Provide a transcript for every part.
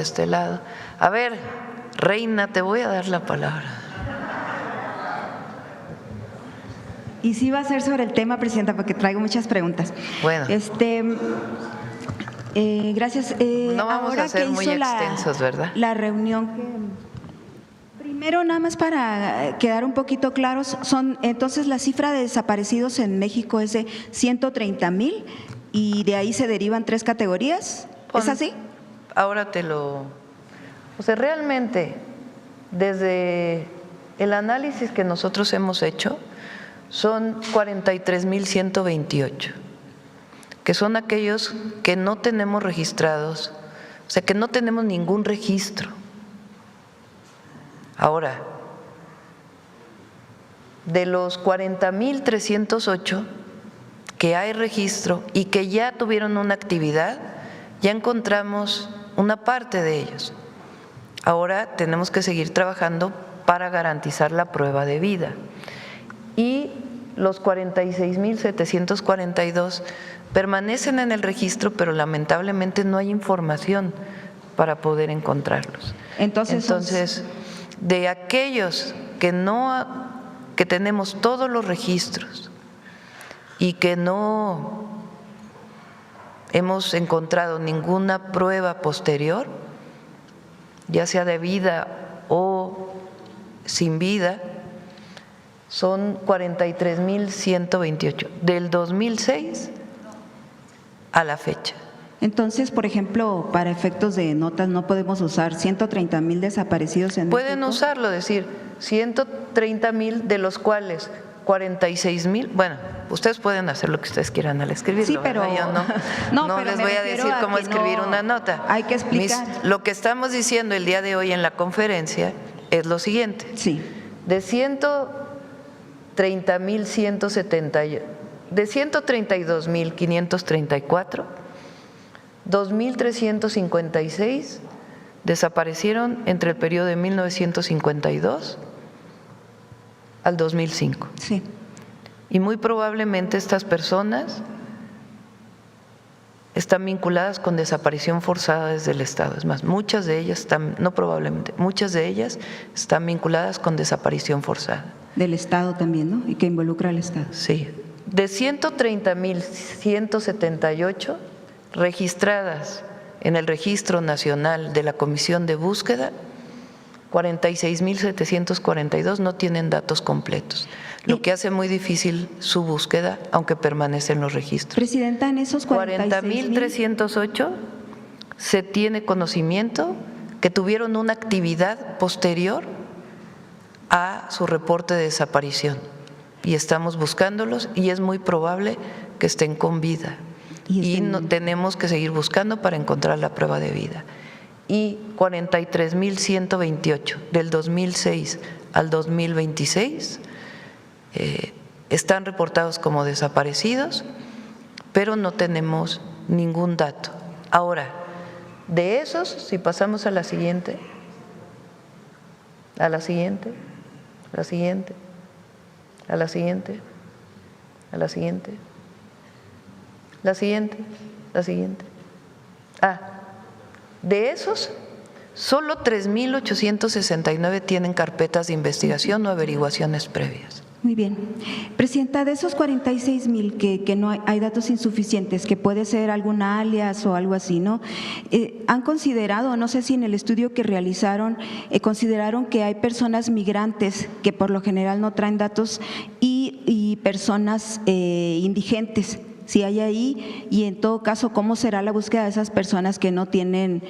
de este lado. A ver, Reina, te voy a dar la palabra. Y sí va a ser sobre el tema, Presidenta, porque traigo muchas preguntas. Bueno. Gracias. No vamos a ser muy extensos, ¿verdad? La reunión primero, nada más para quedar un poquito claros, entonces la cifra de desaparecidos en México es de 130,000 y de ahí se derivan 3 categorías. ¿Es así? Ahora o sea, realmente, desde el análisis que nosotros hemos hecho, son 43,128, que son aquellos que no tenemos registrados, o sea, que no tenemos ningún registro. Ahora, de los 40,308 que hay registro y que ya tuvieron una actividad, ya encontramos una parte de ellos. Ahora tenemos que seguir trabajando para garantizar la prueba de vida. Y los 46,742 permanecen en el registro, pero lamentablemente no hay información para poder encontrarlos. Entonces, de aquellos que tenemos todos los registros y que no hemos encontrado ninguna prueba posterior, ya sea de vida o sin vida, son 43,128 del 2006 a la fecha. Entonces, por ejemplo, para efectos de notas no podemos usar 130,000 desaparecidos en Pueden México. usarlo, decir 130,000, de los cuales 46,000, bueno, ustedes pueden hacer lo que ustedes quieran al escribirlo. Sí, pero yo no pero les voy a decir cómo escribir una nota. Hay que explicar. Lo que estamos diciendo el día de hoy en la conferencia es lo siguiente. Sí. De 132,534, 2,356 desaparecieron entre el periodo de 1952 al 2005. Sí. Y muy probablemente estas personas están vinculadas con desaparición forzada desde el Estado. Es más, muchas de ellas muchas de ellas están vinculadas con desaparición forzada. Del Estado también, ¿no? Y que involucra al Estado. Sí. De 130,178 registradas en el Registro Nacional de la Comisión de Búsqueda, 46,742 no tienen datos completos, lo que hace muy difícil su búsqueda, aunque permanecen los registros. Presidenta, en esos 40,308 se tiene conocimiento que tuvieron una actividad posterior a su reporte de desaparición y estamos buscándolos y es muy probable que estén con vida y tenemos que seguir buscando para encontrar la prueba de vida. Y 43,128 del 2006 al 2026 están reportados como desaparecidos, pero no tenemos ningún dato. Ahora, de esos, si pasamos a la siguiente, a la siguiente, la siguiente, a la siguiente, a la siguiente, la siguiente, la siguiente. De esos, solo 3,869 tienen carpetas de investigación o averiguaciones previas. Muy bien. Presidenta, de esos 46,000 que no hay datos insuficientes, que puede ser algún alias o algo así, ¿no? ¿Han considerado, no sé si en el estudio que realizaron, consideraron que hay personas migrantes que por lo general no traen datos y personas indigentes? Si hay ahí, y en todo caso, ¿cómo será la búsqueda de esas personas que no tienen,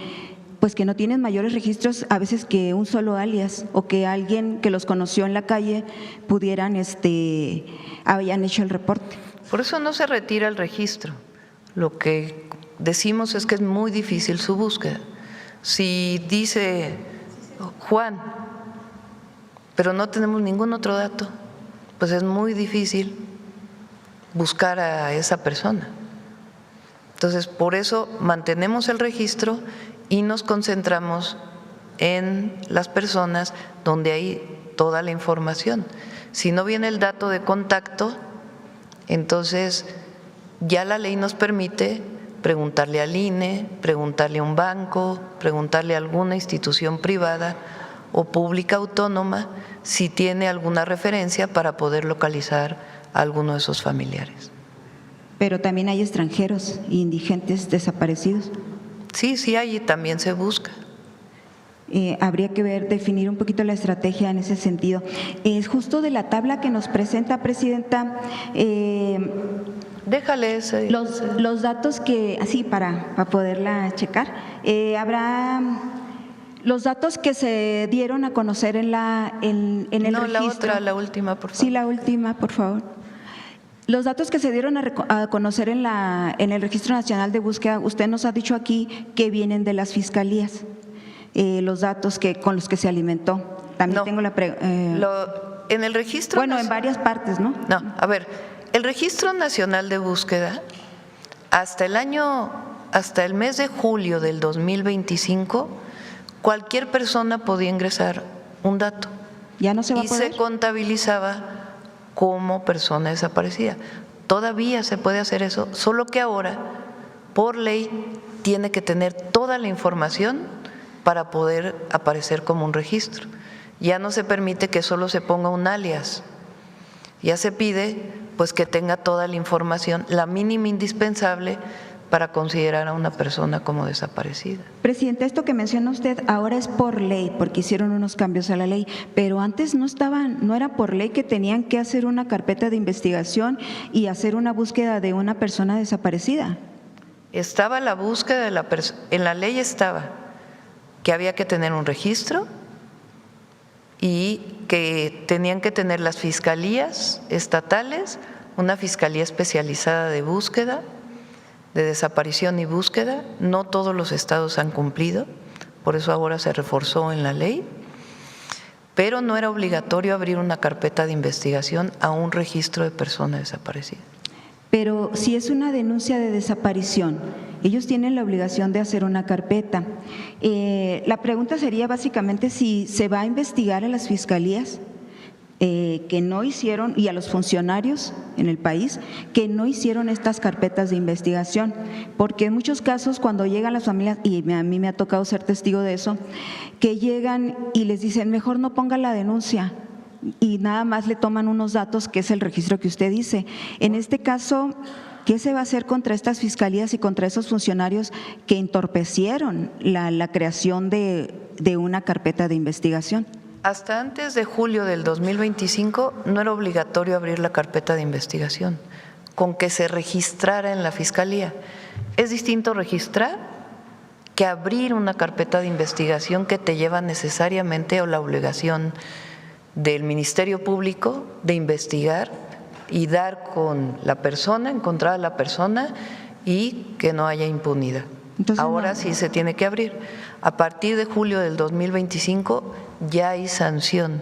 pues que no tienen mayores registros, a veces que un solo alias, o que alguien que los conoció en la calle habían hecho el reporte? Por eso no se retira el registro. Lo que decimos es que es muy difícil su búsqueda. Si dice Juan, pero no tenemos ningún otro dato, pues es muy difícil buscar a esa persona. Entonces, por eso mantenemos el registro y nos concentramos en las personas donde hay toda la información. Si no viene el dato de contacto, entonces ya la ley nos permite preguntarle al INE, preguntarle a un banco, preguntarle a alguna institución privada o pública autónoma si tiene alguna referencia para poder localizar a alguno de esos familiares. Pero también hay extranjeros e indigentes desaparecidos. Sí, sí hay y también se busca. Habría que definir un poquito la estrategia en ese sentido. Es justo de la tabla que nos presenta, Presidenta, Déjale ese. los datos que, así para poderla checar, habrá los datos que se dieron a conocer en el No, registro. la última, por favor. Sí, la última, por favor. Los datos que se dieron a conocer en el Registro Nacional de Búsqueda, usted nos ha dicho aquí que vienen de las fiscalías. Los datos con los que se alimentó. También No, tengo en el registro… Bueno, en varias partes, ¿no? No, a ver, el Registro Nacional de Búsqueda, hasta el mes de julio del 2025, cualquier persona podía ingresar un dato. ¿Ya no se va a poder? Y se contabilizaba como persona desaparecida. Todavía se puede hacer eso, solo que ahora, por ley, tiene que tener toda la información para poder aparecer como un registro. Ya no se permite que solo se ponga un alias, ya se pide pues que tenga toda la información, la mínima indispensable para considerar a una persona como desaparecida. Presidente, esto que menciona usted ahora es por ley, porque hicieron unos cambios a la ley, pero antes no era por ley que tenían que hacer una carpeta de investigación y hacer una búsqueda de una persona desaparecida. Estaba la búsqueda de la persona, en la ley estaba que había que tener un registro y que tenían que tener las fiscalías estatales, una fiscalía especializada de búsqueda, de desaparición y búsqueda. No todos los estados han cumplido, por eso ahora se reforzó en la ley, pero no era obligatorio abrir una carpeta de investigación a un registro de persona desaparecida. Pero si es una denuncia de desaparición, ellos tienen la obligación de hacer una carpeta. La pregunta sería básicamente si se va a investigar a las fiscalías que no hicieron y a los funcionarios en el país que no hicieron estas carpetas de investigación, porque en muchos casos cuando llegan las familias, y a mí me ha tocado ser testigo de eso, que llegan y les dicen mejor no ponga la denuncia, y nada más le toman unos datos que es el registro que usted dice. En este caso, ¿qué se va a hacer contra estas fiscalías y contra esos funcionarios que entorpecieron la creación de una carpeta de investigación? Hasta antes de julio del 2025 no era obligatorio abrir la carpeta de investigación, con que se registrara en la fiscalía. Es distinto registrar que abrir una carpeta de investigación que te lleva necesariamente a la obligación del Ministerio Público de investigar y dar con la persona, encontrar a la persona y que no haya impunidad. Entonces, ahora sí se tiene que abrir. A partir de julio del 2025 ya hay sanción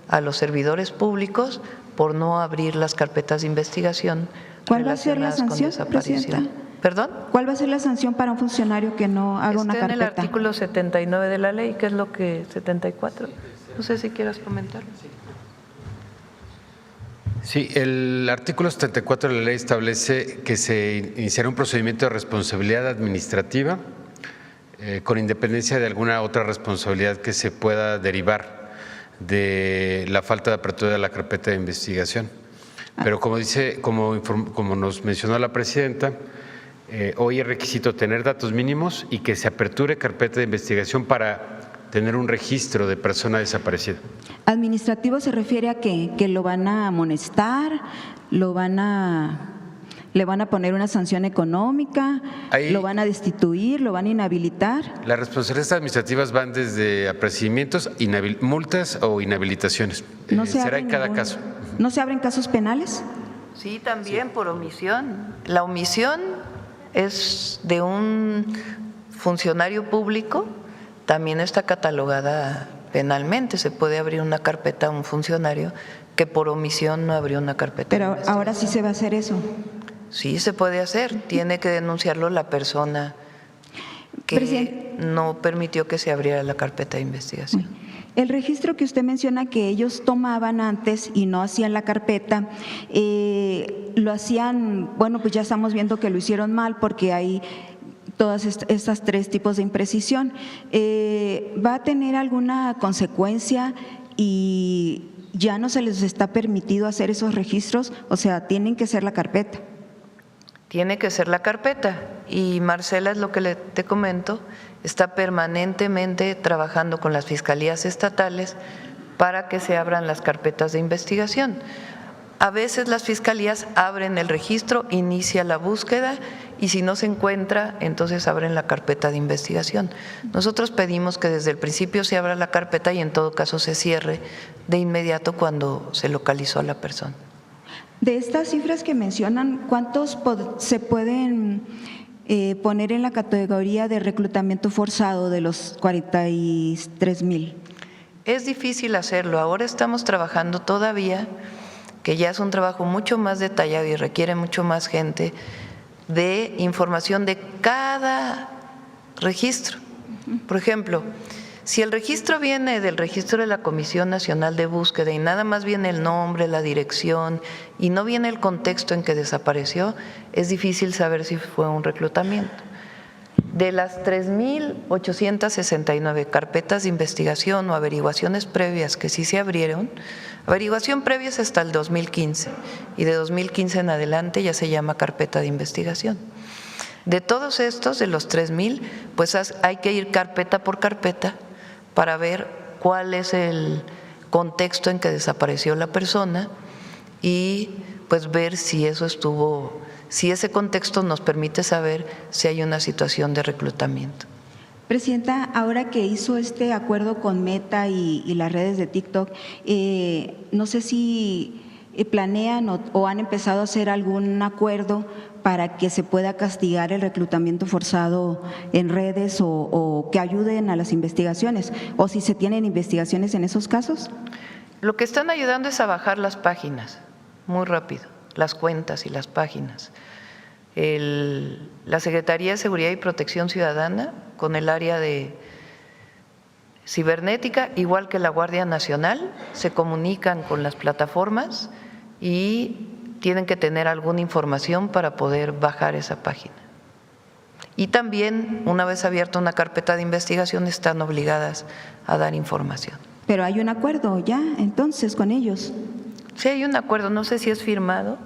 a los servidores públicos por no abrir las carpetas de investigación. ¿Cuál va a ser la sanción, Presidenta? ¿Perdón? ¿Cuál va a ser la sanción para un funcionario que no haga una carpeta? Está en el artículo 79 de la ley, que es lo que 74. No sé si quieras comentar. Sí, el artículo 74 de la ley establece que se iniciará un procedimiento de responsabilidad administrativa con independencia de alguna otra responsabilidad que se pueda derivar de la falta de apertura de la carpeta de investigación. Pero como nos mencionó la presidenta, hoy es requisito tener datos mínimos y que se aperture carpeta de investigación para tener un registro de persona desaparecida. ¿Administrativo se refiere a que lo van a amonestar, le van a poner una sanción económica, lo van a destituir, lo van a inhabilitar? Las responsabilidades administrativas van desde apercibimientos, multas o inhabilitaciones. Será en cada caso. ¿No se abren casos penales? Sí, también por omisión. La omisión es de un funcionario público, también está catalogada penalmente. Se puede abrir una carpeta a un funcionario que por omisión no abrió una carpeta. Pero ahora sí se va a hacer eso. Sí, se puede hacer. Tiene que denunciarlo la persona que no permitió que se abriera la carpeta de investigación. El registro que usted menciona que ellos tomaban antes y no hacían la carpeta, lo hacían, bueno, pues ya estamos viendo que lo hicieron mal porque hay todas estas tres tipos de imprecisión. ¿Va a tener alguna consecuencia y ya no se les está permitido hacer esos registros? O sea, tienen que ser la carpeta. Tiene que ser la carpeta y Marcela, es lo que te comento, está permanentemente trabajando con las fiscalías estatales para que se abran las carpetas de investigación. A veces las fiscalías abren el registro, inicia la búsqueda y si no se encuentra, entonces abren la carpeta de investigación. Nosotros pedimos que desde el principio se abra la carpeta y en todo caso se cierre de inmediato cuando se localizó a la persona. De estas cifras que mencionan, ¿cuántos se pueden poner en la categoría de reclutamiento forzado de los 43,000? Es difícil hacerlo. Ahora estamos trabajando todavía, que ya es un trabajo mucho más detallado y requiere mucho más gente, de información de cada registro. Por ejemplo, si el registro viene del registro de la Comisión Nacional de Búsqueda y nada más viene el nombre, la dirección y no viene el contexto en que desapareció, es difícil saber si fue un reclutamiento. De las 3,869 carpetas de investigación o averiguaciones previas que sí se abrieron, averiguación previa es hasta el 2015 y de 2015 en adelante ya se llama carpeta de investigación. De todos estos, de los 3,000, pues hay que ir carpeta por carpeta para ver cuál es el contexto en que desapareció la persona y pues ver si eso estuvo, si ese contexto nos permite saber si hay una situación de reclutamiento. Presidenta, ahora que hizo este acuerdo con Meta y las redes de TikTok, no sé si planean o han empezado a hacer algún acuerdo para que se pueda castigar el reclutamiento forzado en redes o que ayuden a las investigaciones, o si se tienen investigaciones en esos casos. Lo que están ayudando es a bajar las páginas muy rápido, las cuentas y las páginas. La Secretaría de Seguridad y Protección Ciudadana, con el área de cibernética, igual que la Guardia Nacional, se comunican con las plataformas y tienen que tener alguna información para poder bajar esa página. Y también, una vez abierta una carpeta de investigación, están obligadas a dar información. Pero hay un acuerdo ya, entonces, con ellos. Sí, hay un acuerdo, no sé si es firmado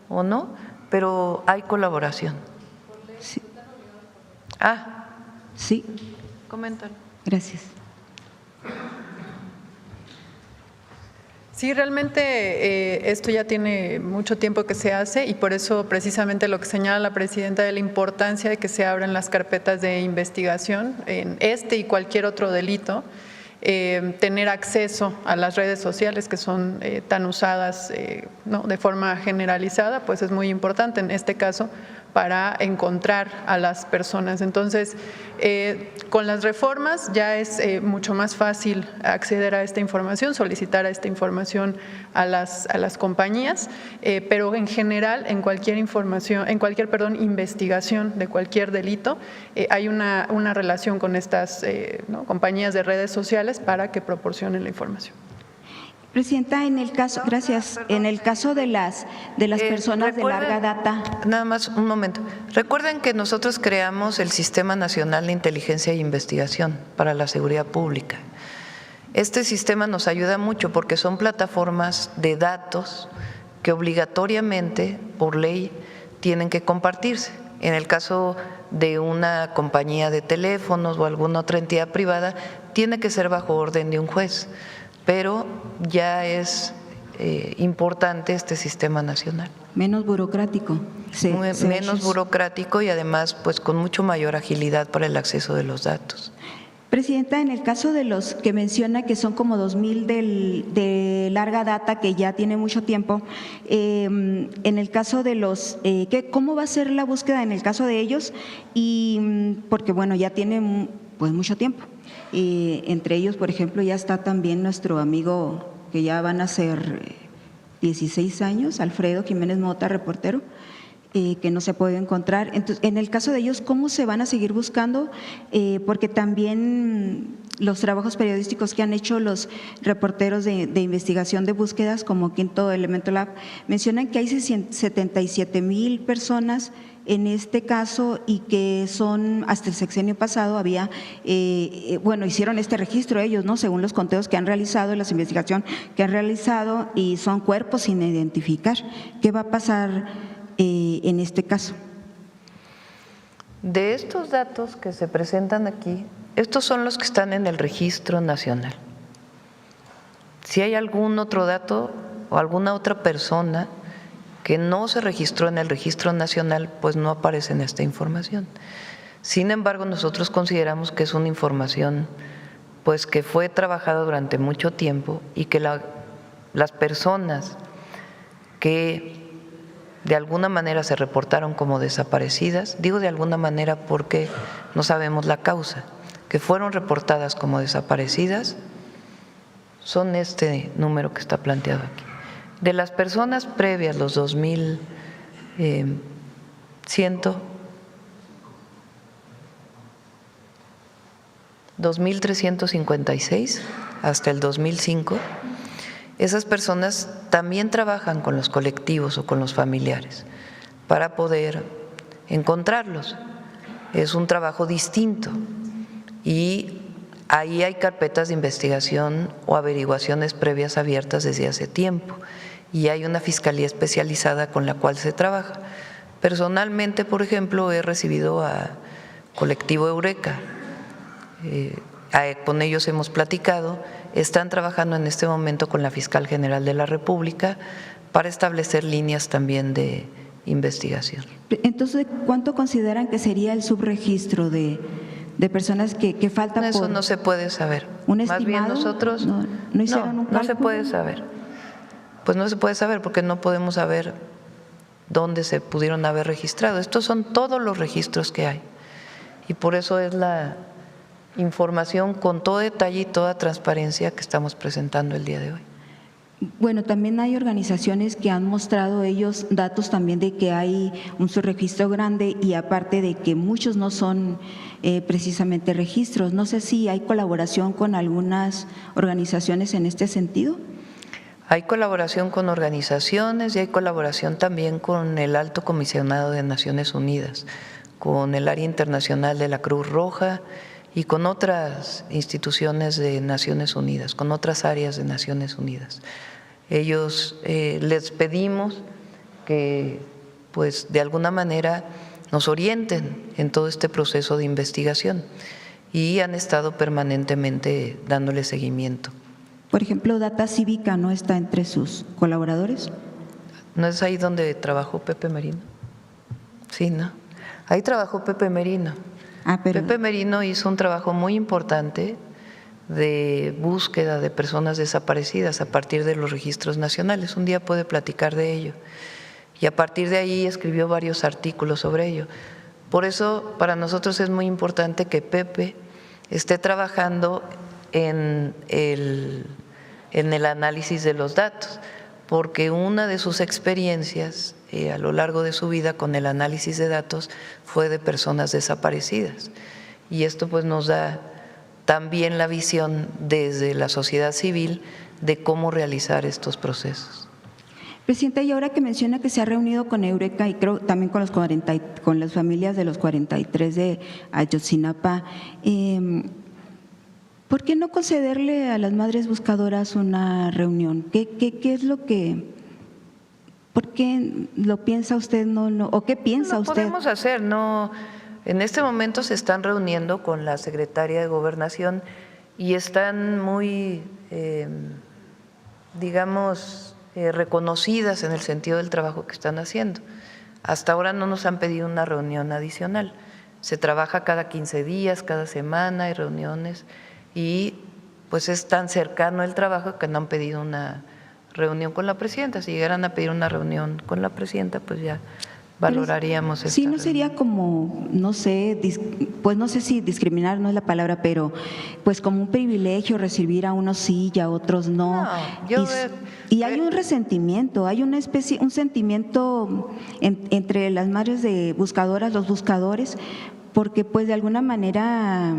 o no, pero hay colaboración. Sí. Sí. Coméntalo. Gracias. Sí, realmente esto ya tiene mucho tiempo que se hace y por eso precisamente lo que señala la presidenta de la importancia de que se abran las carpetas de investigación en este y cualquier otro delito, tener acceso a las redes sociales que son tan usadas de forma generalizada, pues es muy importante en este caso para encontrar a las personas. Entonces, con las reformas ya es mucho más fácil acceder a esta información, solicitar a esta información a las compañías, pero en general en cualquier investigación de cualquier delito hay una relación con estas compañías de redes sociales para que proporcionen la información. Presidenta, en el caso, gracias, en el caso de las personas de larga data. Nada más un momento. Recuerden que nosotros creamos el Sistema Nacional de Inteligencia e Investigación para la Seguridad Pública. Este sistema nos ayuda mucho porque son plataformas de datos que obligatoriamente, por ley, tienen que compartirse. En el caso de una compañía de teléfonos o alguna otra entidad privada, tiene que ser bajo orden de un juez. Pero ya es importante este sistema nacional. Menos burocrático. Menos burocrático y además pues con mucho mayor agilidad para el acceso de los datos. Presidenta, en el caso de los que menciona que son como 2,000 de larga data, que ya tiene mucho tiempo, en el caso de los, ¿cómo va a ser la búsqueda en el caso de ellos? Y porque bueno, ya tiene pues mucho tiempo. Entre ellos, por ejemplo, ya está también nuestro amigo que ya van a ser 16 años, Alfredo Jiménez Mota, reportero. que no se ha podido encontrar. Entonces, en el caso de ellos, ¿cómo se van a seguir buscando? Porque también los trabajos periodísticos que han hecho los reporteros de investigación de búsquedas, como Quinto Elemento Lab, mencionan que hay 77,000 personas en este caso y que son, hasta el sexenio pasado había, hicieron este registro ellos, ¿no? Según los conteos que han realizado, las investigaciones que han realizado, y son cuerpos sin identificar. ¿Qué va a pasar en este caso? De estos datos que se presentan aquí, estos son los que están en el Registro Nacional. Si hay algún otro dato o alguna otra persona que no se registró en el Registro Nacional, pues no aparece en esta información. Sin embargo, nosotros consideramos que es una información pues que fue trabajada durante mucho tiempo y que las personas que de alguna manera se reportaron como desaparecidas, digo de alguna manera porque no sabemos la causa, que fueron reportadas como desaparecidas, son este número que está planteado aquí. De las personas previas, los 2.356 hasta el 2005, esas personas también trabajan con los colectivos o con los familiares para poder encontrarlos. Es un trabajo distinto y ahí hay carpetas de investigación o averiguaciones previas abiertas desde hace tiempo y hay una fiscalía especializada con la cual se trabaja. Personalmente, por ejemplo, he recibido a Colectivo Eureka, con ellos hemos platicado, están trabajando en este momento con la Fiscal General de la República para establecer líneas también de investigación. Entonces, ¿cuánto consideran que sería el subregistro de personas que faltan? Eso no se puede saber. ¿Un estimado? Más bien nosotros no hicieron un cálculo. No se puede saber. Pues no se puede saber porque no podemos saber dónde se pudieron haber registrado. Estos son todos los registros que hay y por eso es la información con todo detalle y toda transparencia que estamos presentando el día de hoy. Bueno, también hay organizaciones que han mostrado ellos datos también de que hay un subregistro grande y aparte de que muchos no son precisamente registros. No sé si hay colaboración con algunas organizaciones en este sentido. Hay colaboración con organizaciones y hay colaboración también con el Alto Comisionado de Naciones Unidas, con el área internacional de la Cruz Roja y con otras instituciones de Naciones Unidas, con otras áreas de Naciones Unidas. Ellos les pedimos que pues de alguna manera nos orienten en todo este proceso de investigación y han estado permanentemente dándole seguimiento. Por ejemplo, Data Cívica no está entre sus colaboradores. ¿No es ahí donde trabajó Pepe Merino? Sí, ¿no? Ahí trabajó Pepe Merino. Pepe Merino hizo un trabajo muy importante de búsqueda de personas desaparecidas a partir de los registros nacionales. Un día puede platicar de ello. Y a partir de ahí escribió varios artículos sobre ello. Por eso para nosotros es muy importante que Pepe esté trabajando en el análisis de los datos, porque una de sus experiencias a lo largo de su vida con el análisis de datos fue de personas desaparecidas. Y esto pues nos da también la visión desde la sociedad civil de cómo realizar estos procesos. Presidenta, y ahora que menciona que se ha reunido con Eureka y creo también con las familias de los 43 de Ayotzinapa, ¿por qué no concederle a las madres buscadoras una reunión? ¿Qué es lo que, por qué lo piensa usted o qué piensa usted? Lo podemos hacer, no. En este momento se están reuniendo con la secretaria de Gobernación y están muy, reconocidas en el sentido del trabajo que están haciendo. Hasta ahora no nos han pedido una reunión adicional. Se trabaja cada 15 días, cada semana, hay reuniones y pues es tan cercano el trabajo que no han pedido una reunión con la presidenta. Si llegaran a pedir una reunión con la presidenta, pues ya valoraríamos esta Sí, no reunión. sería como, no sé, pues no sé si discriminar no es la palabra, pero pues como un privilegio recibir a unos sí y a otros no. No, yo y hay un resentimiento, hay una especie, un sentimiento entre las madres de buscadoras, los buscadores, porque pues de alguna manera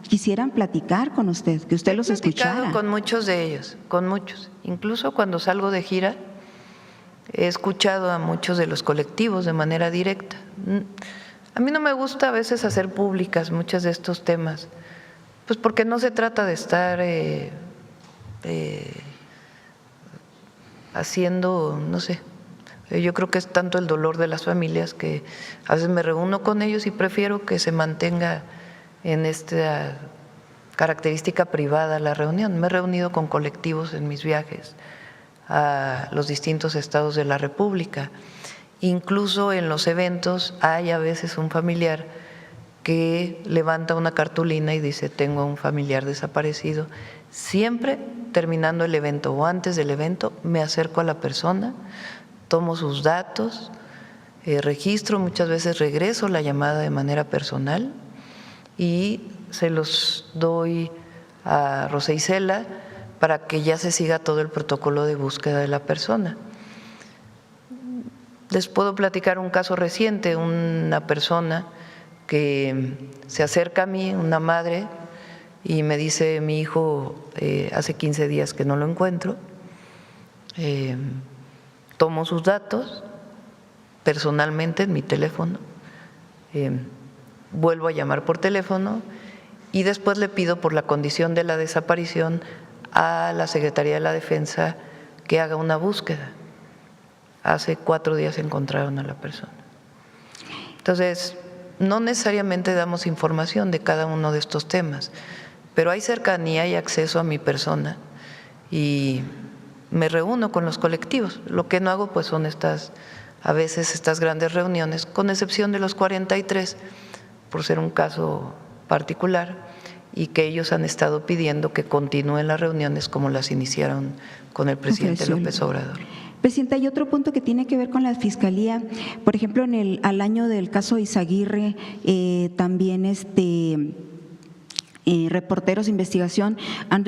quisieran platicar con usted, que usted los He platicado escuchara. con muchos de ellos, con muchos. Incluso cuando salgo de gira, he escuchado a muchos de los colectivos de manera directa. A mí no me gusta a veces hacer públicas muchos de estos temas, pues porque no se trata de estar haciendo, no sé, yo creo que es tanto el dolor de las familias que a veces me reúno con ellos y prefiero que se mantenga en esta característica privada la reunión. Me he reunido con colectivos en mis viajes a los distintos estados de la República. Incluso en los eventos hay a veces un familiar que levanta una cartulina y dice: tengo un familiar desaparecido. Siempre terminando el evento o antes del evento me acerco a la persona, tomo sus datos, registro, muchas veces regreso la llamada de manera personal y se los doy a Rosa Isela para que ya se siga todo el protocolo de búsqueda de la persona. Les puedo platicar un caso reciente, una persona que se acerca a mí, una madre, y me dice: mi hijo hace 15 días que no lo encuentro. Tomo sus datos personalmente en mi teléfono, vuelvo a llamar por teléfono y después le pido, por la condición de la desaparición, a la Secretaría de la Defensa que haga una búsqueda. Hace 4 días encontraron a la persona. Entonces, no necesariamente damos información de cada uno de estos temas, pero hay cercanía y acceso a mi persona y me reúno con los colectivos. Lo que no hago pues son a veces estas grandes reuniones, con excepción de los 43, por ser un caso particular, y que ellos han estado pidiendo que continúen las reuniones como las iniciaron con el presidente López Obrador. Presidenta, hay otro punto que tiene que ver con la Fiscalía. Por ejemplo, al año del caso Izaguirre, también reporteros de investigación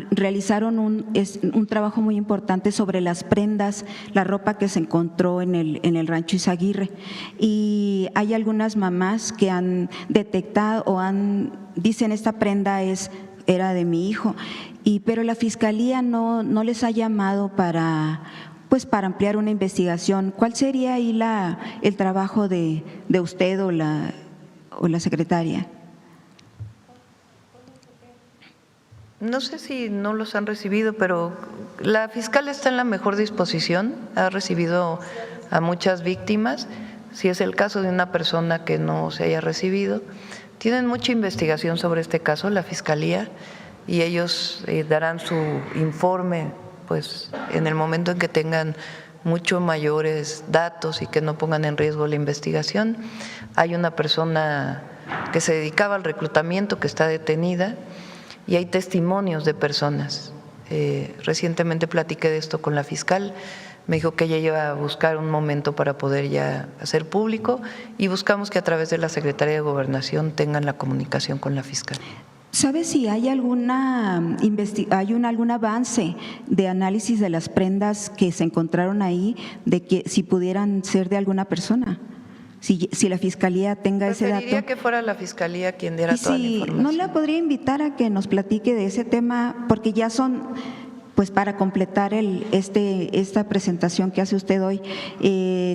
realizaron un trabajo muy importante sobre las prendas, la ropa que se encontró en el rancho Izaguirre. Y hay algunas mamás que han detectado o dicen: esta prenda era de mi hijo, pero la Fiscalía no les ha llamado para ampliar una investigación. ¿Cuál sería ahí el trabajo de usted o la secretaria? No sé si no los han recibido, pero la fiscal está en la mejor disposición, ha recibido a muchas víctimas. Si es el caso de una persona que no se haya recibido, tienen mucha investigación sobre este caso, la Fiscalía, y ellos darán su informe pues en el momento en que tengan mucho mayores datos y que no pongan en riesgo la investigación. Hay una persona que se dedicaba al reclutamiento que está detenida y hay testimonios de personas. Recientemente platiqué de esto con la fiscal, me dijo que ella iba a buscar un momento para poder ya hacer público y buscamos que a través de la Secretaría de Gobernación tengan la comunicación con la fiscal. ¿Sabe si hay algún avance de análisis de las prendas que se encontraron ahí, de que si pudieran ser de alguna persona? Si la Fiscalía tenga ese dato. Preferiría que fuera la Fiscalía quien diera toda la información. ¿No la podría invitar a que nos platique de ese tema? Porque ya son, pues para completar esta presentación que hace usted hoy,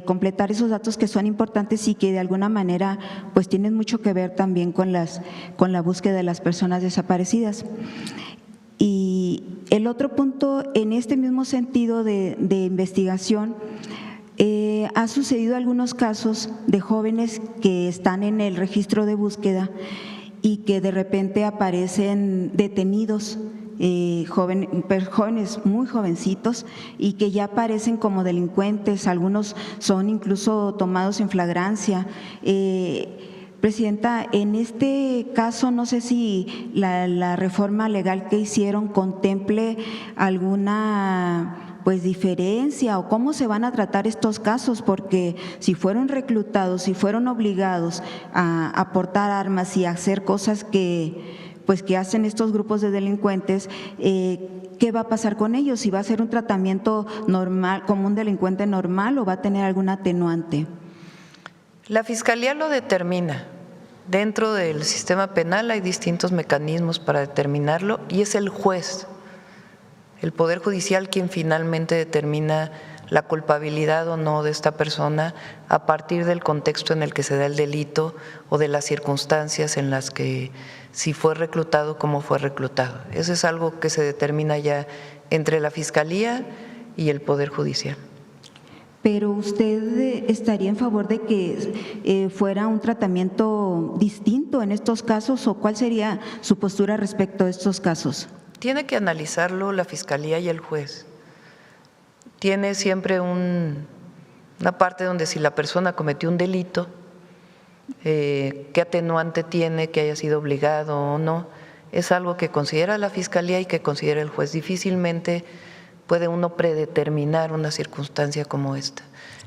completar esos datos que son importantes y que de alguna manera pues tienen mucho que ver también con la búsqueda de las personas desaparecidas. Y el otro punto, en este mismo sentido de investigación, ha sucedido algunos casos de jóvenes que están en el registro de búsqueda y que de repente aparecen detenidos, jóvenes muy jovencitos, y que ya aparecen como delincuentes, algunos son incluso tomados en flagrancia. Presidenta, en este caso no sé si la reforma legal que hicieron contemple alguna pues diferencia o cómo se van a tratar estos casos, porque si fueron reclutados, si fueron obligados a portar armas y a hacer cosas que hacen estos grupos de delincuentes, ¿qué va a pasar con ellos? ¿Si va a ser un tratamiento normal, como un delincuente normal, o va a tener algún atenuante? La Fiscalía lo determina. Dentro del sistema penal hay distintos mecanismos para determinarlo y es el juez, el Poder Judicial, quien finalmente determina la culpabilidad o no de esta persona a partir del contexto en el que se da el delito o de las circunstancias en las que, si fue reclutado, cómo fue reclutado. Eso es algo que se determina ya entre la Fiscalía y el Poder Judicial. Pero ¿usted estaría en favor de que fuera un tratamiento distinto en estos casos, o cuál sería su postura respecto a estos casos? Tiene que analizarlo la Fiscalía y el juez. Tiene siempre una parte donde si la persona cometió un delito, qué atenuante tiene, que haya sido obligado o no, es algo que considera la Fiscalía y que considera el juez. Difícilmente puede uno predeterminar una circunstancia como esta.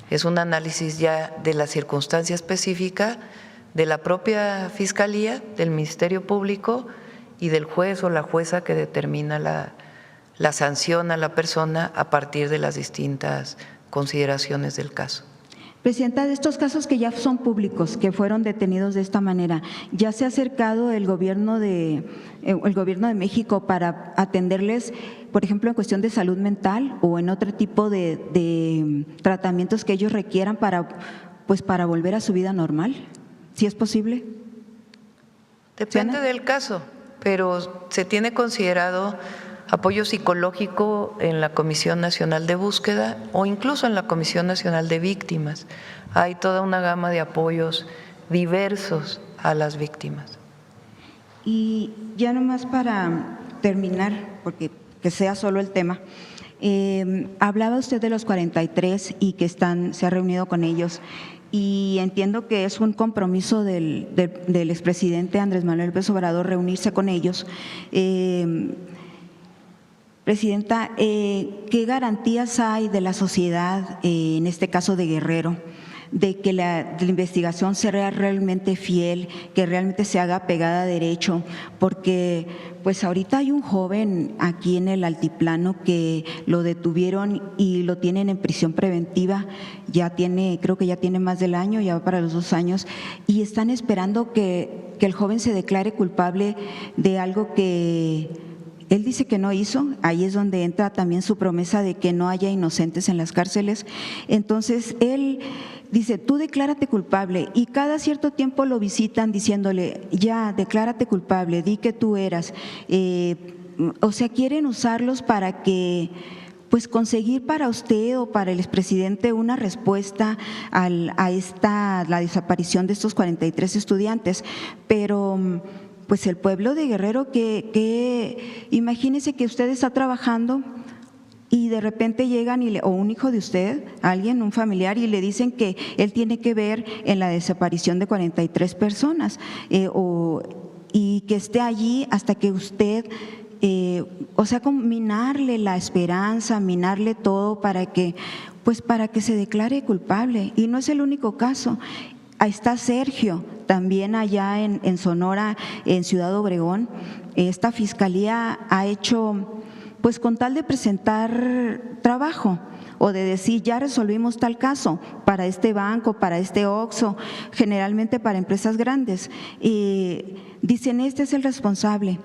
Es un análisis ya de la circunstancia específica de la propia Fiscalía, del Ministerio Público y del juez o la jueza que determina la sanción a la persona a partir de las distintas consideraciones del caso. Presidenta, de estos casos que ya son públicos, que fueron detenidos de esta manera, ¿ya se ha acercado el gobierno de México para atenderles, por ejemplo, en cuestión de salud mental o en otro tipo de tratamientos que ellos requieran para volver a su vida normal? ¿Sí es posible? Depende del caso, pero se tiene considerado apoyo psicológico en la Comisión Nacional de Búsqueda o incluso en la Comisión Nacional de Víctimas. Hay toda una gama de apoyos diversos a las víctimas. Y ya nomás para terminar, porque que sea solo el tema, hablaba usted de los 43 y que se ha reunido con ellos, y entiendo que es un compromiso del expresidente Andrés Manuel López Obrador reunirse con ellos. Presidenta, ¿qué garantías hay de la sociedad, en este caso de Guerrero, de que la investigación sea realmente fiel, que realmente se haga pegada a derecho? Porque pues ahorita hay un joven aquí en el Altiplano que lo detuvieron y lo tienen en prisión preventiva, creo que ya tiene más del año, ya va para los 2 años, y están esperando que el joven se declare culpable de algo que él dice que no hizo. Ahí es donde entra también su promesa de que no haya inocentes en las cárceles. Entonces, él dice, tú declárate culpable, y cada cierto tiempo lo visitan diciéndole, ya, declárate culpable, di que tú eras. O sea, quieren usarlos para que, pues, conseguir para usted o para el expresidente una respuesta a la desaparición de estos 43 estudiantes. Pero pues el pueblo de Guerrero, que imagínese que usted está trabajando y de repente llegan o un hijo de usted, alguien, un familiar, y le dicen que él tiene que ver en la desaparición de 43 personas y que esté allí hasta que usted, o sea, como minarle la esperanza, minarle todo para que se declare culpable. Y no es el único caso. Ahí está Sergio, también allá en Sonora, en Ciudad Obregón. Esta fiscalía ha hecho, pues con tal de presentar trabajo o de decir ya resolvimos tal caso para este banco, para este Oxxo, generalmente para empresas grandes, dicen este es el responsable.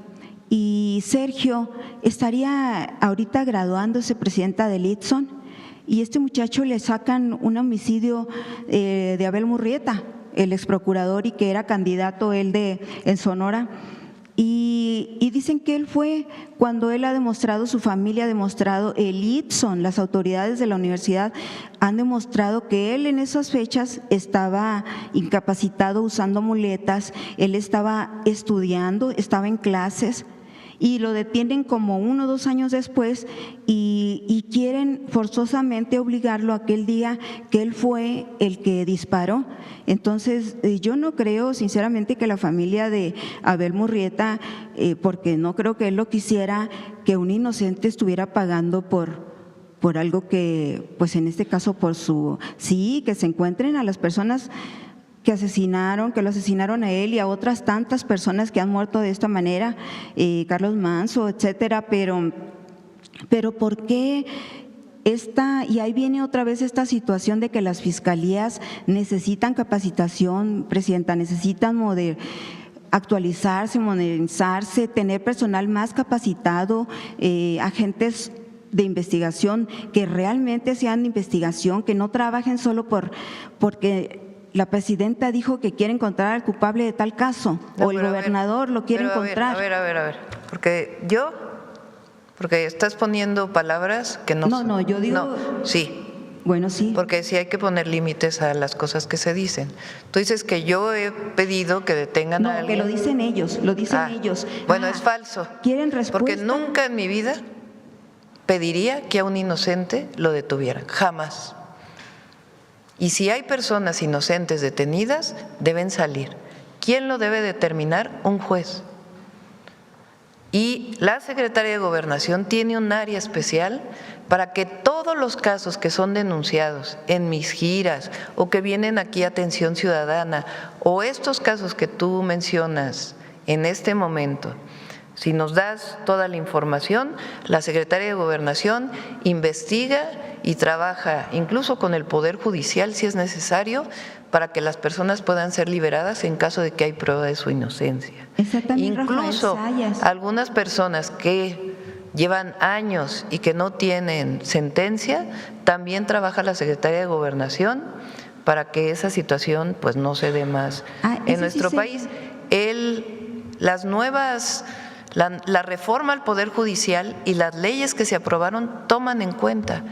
Y Sergio estaría ahorita graduándose presidenta del ITSON, y este muchacho le sacan un homicidio de Abel Murrieta, el exprocurador, y que era candidato él en Sonora. Y dicen que él fue cuando él ha demostrado, su familia ha demostrado, el ITSON, las autoridades de la universidad han demostrado que él en esas fechas estaba incapacitado usando muletas, él estaba estudiando, estaba en clases, y lo detienen como 1 o 2 años después y quieren forzosamente obligarlo a que él diga que él fue el que disparó. Entonces, yo no creo sinceramente que la familia de Abel Murrieta, porque no creo que él lo quisiera, que un inocente estuviera pagando por por algo que, pues en este caso por su, sí, que se encuentren a las personas que lo asesinaron a él y a otras tantas personas que han muerto de esta manera, Carlos Manso, etcétera, pero ¿por qué y ahí viene otra vez esta situación de que las fiscalías necesitan capacitación, Presidenta, necesitan actualizarse, modernizarse, tener personal más capacitado, agentes de investigación que realmente sean de investigación, que no trabajen solo porque la presidenta dijo que quiere encontrar al culpable de tal caso, o el gobernador lo quiere encontrar? A ver, porque estás poniendo palabras que no son. No, yo digo… No, sí. Bueno, sí. Porque sí hay que poner límites a las cosas que se dicen. Tú dices que yo he pedido que detengan a alguien. No, que lo dicen ellos, ellos. Bueno, es falso. ¿Quieren respuesta? Porque nunca en mi vida pediría que a un inocente lo detuvieran, jamás. Y si hay personas inocentes detenidas, deben salir. ¿Quién lo debe determinar? Un juez. Y la Secretaría de Gobernación tiene un área especial para que todos los casos que son denunciados en mis giras o que vienen aquí a Atención Ciudadana o estos casos que tú mencionas en este momento, si nos das toda la información, la Secretaría de Gobernación investiga y trabaja incluso con el Poder Judicial si es necesario para que las personas puedan ser liberadas en caso de que hay prueba de su inocencia. Incluso algunas personas que llevan años y que no tienen sentencia, también trabaja la Secretaría de Gobernación para que esa situación pues no se dé más en nuestro país. La reforma al Poder Judicial y las leyes que se aprobaron toman en cuenta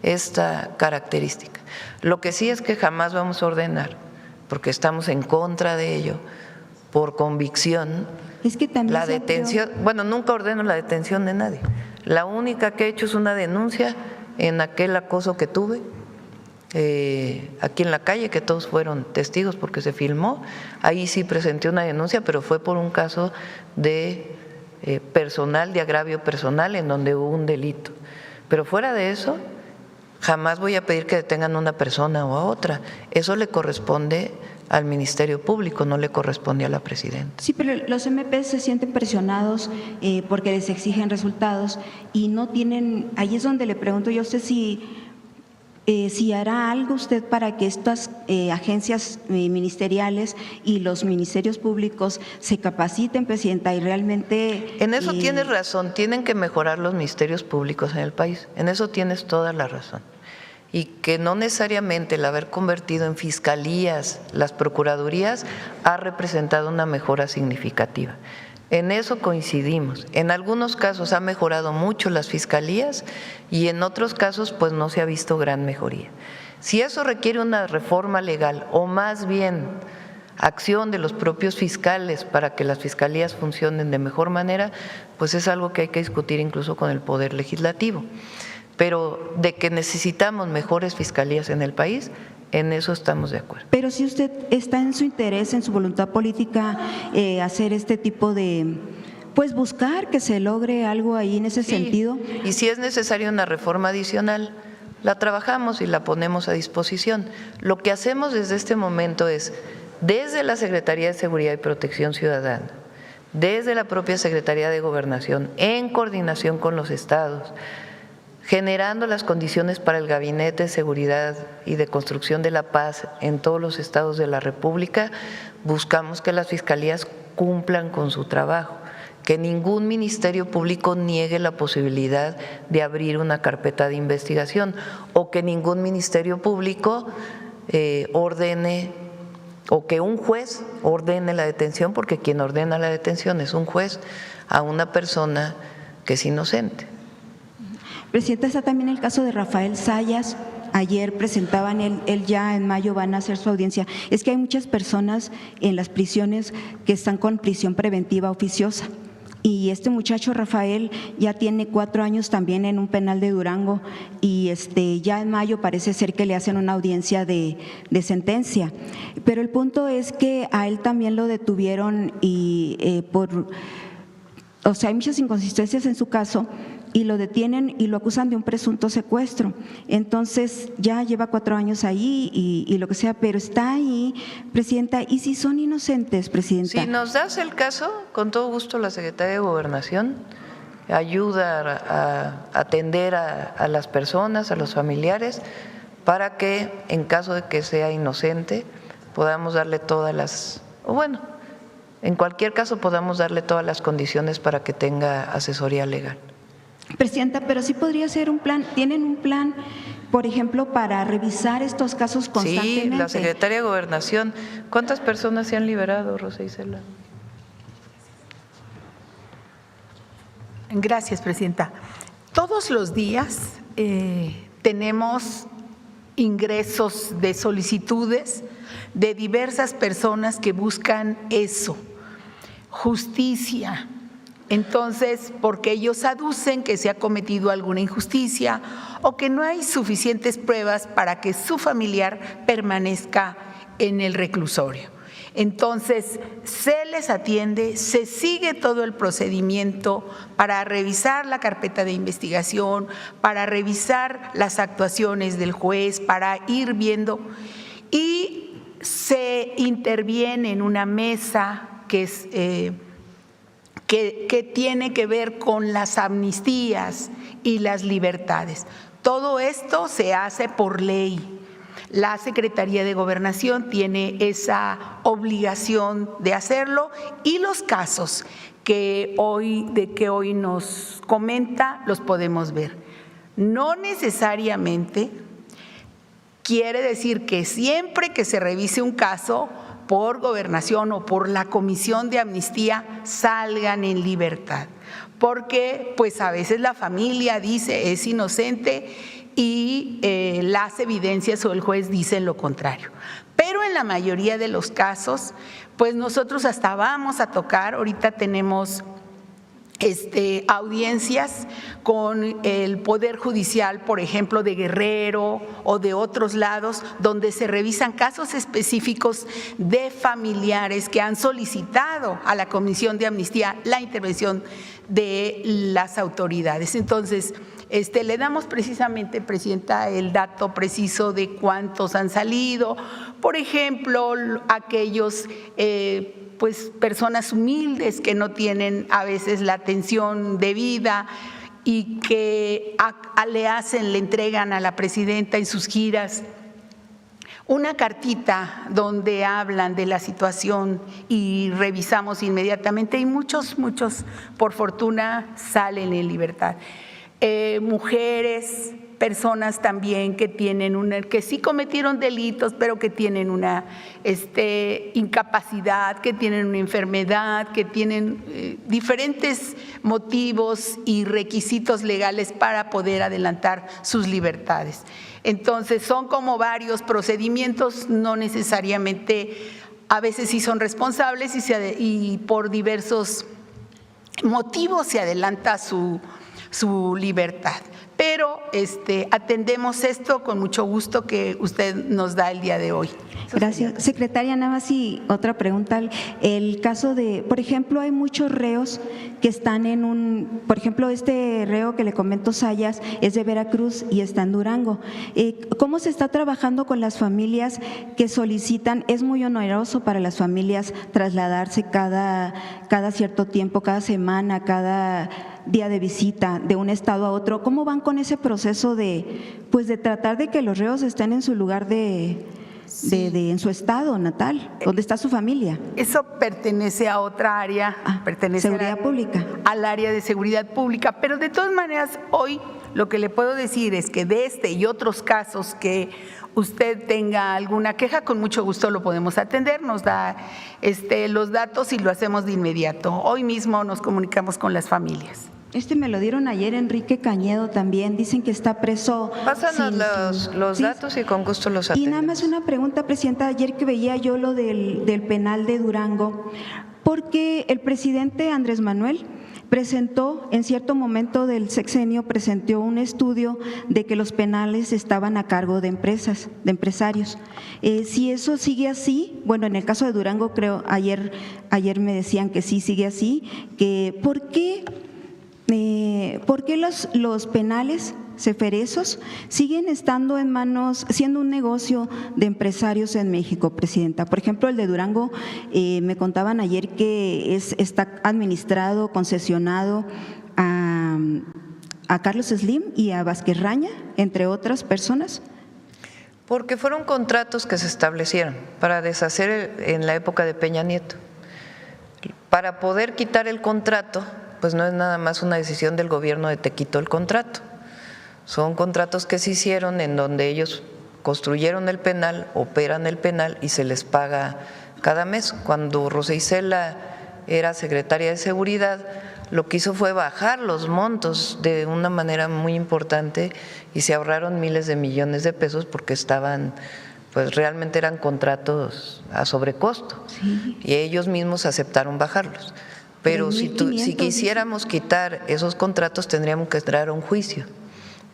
esta característica. Lo que sí es que jamás vamos a ordenar, porque estamos en contra de ello, por convicción, la detención. Bueno, nunca ordeno la detención de nadie. La única que he hecho es una denuncia en aquel acoso que tuve aquí en la calle, que todos fueron testigos porque se filmó. Ahí sí presenté una denuncia, pero fue por un caso de de agravio personal, en donde hubo un delito. Pero fuera de eso, jamás voy a pedir que detengan a una persona o a otra. Eso le corresponde al Ministerio Público, no le corresponde a la presidenta. Sí, pero los MP se sienten presionados porque les exigen resultados y no tienen… Ahí es donde le pregunto yo a usted si hará algo usted para que estas agencias ministeriales y los ministerios públicos se capaciten, Presidenta, y realmente… En eso tienes razón, tienen que mejorar los ministerios públicos en el país, en eso tienes toda la razón. Y que no necesariamente el haber convertido en fiscalías las procuradurías ha representado una mejora significativa. En eso coincidimos. En algunos casos ha mejorado mucho las fiscalías y en otros casos pues no se ha visto gran mejoría. Si eso requiere una reforma legal o más bien acción de los propios fiscales para que las fiscalías funcionen de mejor manera, pues es algo que hay que discutir incluso con el Poder Legislativo. Pero de que necesitamos mejores fiscalías en el país, en eso estamos de acuerdo. Pero si usted está en su interés, en su voluntad política, hacer este tipo de… pues buscar que se logre algo ahí en ese sentido. Y si es necesaria una reforma adicional, la trabajamos y la ponemos a disposición. Lo que hacemos desde este momento es, desde la Secretaría de Seguridad y Protección Ciudadana, desde la propia Secretaría de Gobernación, en coordinación con los estados, generando las condiciones para el Gabinete de Seguridad y de Construcción de la Paz en todos los estados de la República, buscamos que las fiscalías cumplan con su trabajo, que ningún ministerio público niegue la posibilidad de abrir una carpeta de investigación o que ningún ministerio público ordene o que un juez ordene la detención, porque quien ordena la detención es un juez, a una persona que es inocente. Presidenta, está también el caso de Rafael Zayas. Ayer presentaban, él ya en mayo van a hacer su audiencia. Es que hay muchas personas en las prisiones que están con prisión preventiva oficiosa. Y este muchacho Rafael ya tiene 4 años también en un penal de Durango y ya en mayo parece ser que le hacen una audiencia de sentencia. Pero el punto es que a él también lo detuvieron y o sea, hay muchas inconsistencias en su caso y lo detienen y lo acusan de un presunto secuestro. Entonces ya lleva 4 años ahí y lo que sea, pero está ahí, Presidenta. ¿Y si son inocentes, Presidenta? Si nos das el caso, con todo gusto la Secretaría de Gobernación ayuda a atender a las personas, a los familiares, para que en caso de que sea inocente podamos darle todas las, o bueno, en cualquier caso podamos darle todas las condiciones para que tenga asesoría legal. Presidenta, pero sí podría ser un plan, ¿tienen un plan, por ejemplo, para revisar estos casos constantemente? Sí, la Secretaría de Gobernación. ¿Cuántas personas se han liberado, Rosa Isela? Gracias, Presidenta. Todos los días tenemos ingresos de solicitudes de diversas personas que buscan eso, justicia. Entonces, porque ellos aducen que se ha cometido alguna injusticia o que no hay suficientes pruebas para que su familiar permanezca en el reclusorio. Entonces, se les atiende, se sigue todo el procedimiento para revisar la carpeta de investigación, para revisar las actuaciones del juez, para ir viendo, y se interviene en una mesa que es que tiene que ver con las amnistías y las libertades. Todo esto se hace por ley. La Secretaría de Gobernación tiene esa obligación de hacerlo y los casos que hoy nos comenta los podemos ver. No necesariamente quiere decir que siempre que se revise un caso por Gobernación o por la Comisión de Amnistía salgan en libertad, porque pues a veces la familia dice es inocente y las evidencias o el juez dicen lo contrario. Pero en la mayoría de los casos, pues nosotros hasta vamos a tocar, ahorita tenemos audiencias con el Poder Judicial, por ejemplo, de Guerrero o de otros lados, donde se revisan casos específicos de familiares que han solicitado a la Comisión de Amnistía la intervención de las autoridades. Entonces, le damos precisamente, Presidenta, el dato preciso de cuántos han salido. Por ejemplo, aquellos pues personas humildes que no tienen a veces la atención debida y que le entregan a la Presidenta en sus giras una cartita donde hablan de la situación y revisamos inmediatamente y muchos, por fortuna, salen en libertad. Mujeres, personas también que que sí cometieron delitos, pero que tienen una incapacidad, que tienen una enfermedad, que tienen diferentes motivos y requisitos legales para poder adelantar sus libertades. Entonces, son como varios procedimientos, no necesariamente, a veces sí son responsables y por diversos motivos se adelanta su libertad. Pero atendemos esto con mucho gusto que usted nos da el día de hoy. Gracias. Secretaria, nada más y otra pregunta. El caso de, por ejemplo, hay muchos reos que están por ejemplo, este reo que le comento, Sayas, es de Veracruz y está en Durango. ¿Cómo se está trabajando con las familias que solicitan? Es muy oneroso para las familias trasladarse cada cierto tiempo, cada semana, cada día de visita de un estado a otro. ¿Cómo van con ese proceso de tratar de que los reos estén en su lugar en su estado natal, donde está su familia? Eso pertenece a otra área, pertenece seguridad pública, al área de seguridad pública, pero de todas maneras hoy lo que le puedo decir es que de y otros casos que usted tenga alguna queja, con mucho gusto lo podemos atender, nos da los datos y lo hacemos de inmediato. Hoy mismo nos comunicamos con las familias. Me lo dieron ayer, Enrique Cañedo también, dicen que está preso. Pásanos los datos y con gusto los atendemos. Y nada más una pregunta, Presidenta, ayer que veía yo lo del penal de Durango, porque el presidente Andrés Manuel presentó, en cierto momento del sexenio, presentó un estudio de que los penales estaban a cargo de empresas, de empresarios. Si eso sigue así, bueno, en el caso de Durango, creo, ayer me decían que sí sigue así, que ¿por qué los penales ceferesos siguen estando en manos, siendo un negocio de empresarios en México, Presidenta? Por ejemplo, el de Durango, me contaban ayer que está administrado, concesionado a Carlos Slim y a Vázquez Raña, entre otras personas. Porque fueron contratos que se establecieron para deshacer en la época de Peña Nieto. Para poder quitar el contrato, pues no es nada más una decisión del gobierno de te quito el contrato. Son contratos que se hicieron en donde ellos construyeron el penal, operan el penal y se les paga cada mes. Cuando Rosa Isela era secretaria de Seguridad, lo que hizo fue bajar los montos de una manera muy importante y se ahorraron miles de millones de pesos porque estaban, pues realmente eran contratos a sobrecosto. Sí. Y ellos mismos aceptaron bajarlos. Pero si quisiéramos quitar esos contratos tendríamos que entrar a un juicio.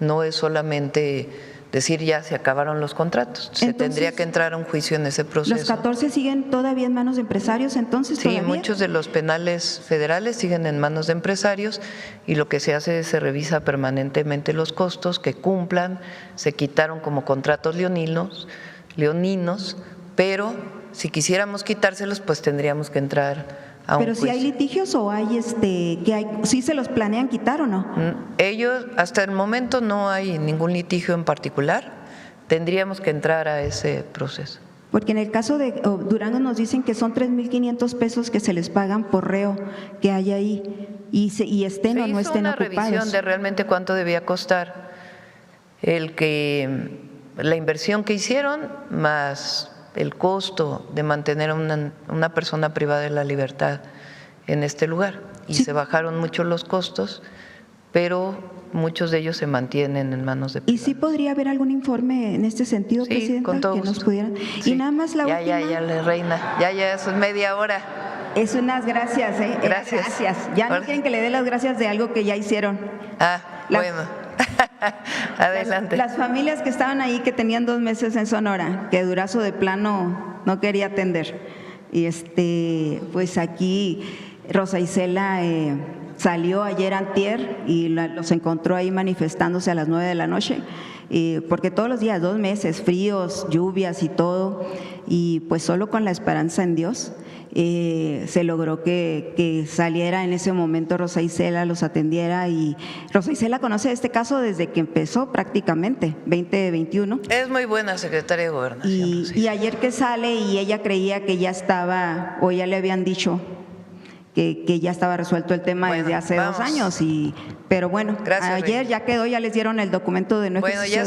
No es solamente decir ya se acabaron los contratos, se tendría que entrar a un juicio en ese proceso. ¿Los 14 siguen todavía en manos de empresarios entonces? Sí, muchos de los penales federales siguen en manos de empresarios y lo que se hace es se revisa permanentemente los costos que cumplan, se quitaron como contratos leoninos, pero si quisiéramos quitárselos pues tendríamos que entrar a un Pero juicio. si hay litigios o hay ¿sí se los planean quitar o no? Ellos, hasta el momento no hay ningún litigio en particular, tendríamos que entrar a ese proceso. Porque en el caso de Durango nos dicen que son 3,500 pesos que se les pagan por reo que hay ahí y estén o no estén ocupados. Se hizo una revisión de realmente cuánto debía costar la inversión que hicieron más el costo de mantener a una persona privada de la libertad en este lugar. Y se bajaron mucho los costos, pero muchos de ellos se mantienen en manos de privados. ¿Y sí podría haber algún informe en este sentido, sí, Presidenta, con todo que gusto. nos pudieran? Sí. Y nada más la última. Ya, reina, ya, eso es media hora. Es unas gracias, ¿eh? Gracias. Ya no quieren que le dé las gracias de algo que ya hicieron. Bueno. Adelante. Las familias que estaban ahí, que tenían 2 meses en Sonora, que Durazo de plano no quería atender. Y pues aquí Rosa Isela salió ayer antier y los encontró ahí manifestándose a las 9 de la noche, porque todos los días, 2 meses, fríos, lluvias y todo, y pues solo con la esperanza en Dios. Se logró que saliera en ese momento Rosa Isela, los atendiera, y Rosa Isela conoce este caso desde que empezó prácticamente, 2021. Es muy buena secretaria de Gobernación. Y ayer que sale y ella creía que ya estaba, o ya le habían dicho que ya estaba resuelto el tema desde hace 2 años, pero bueno, Gracias, ayer ya quedó, ya les dieron el documento de no ejercicio.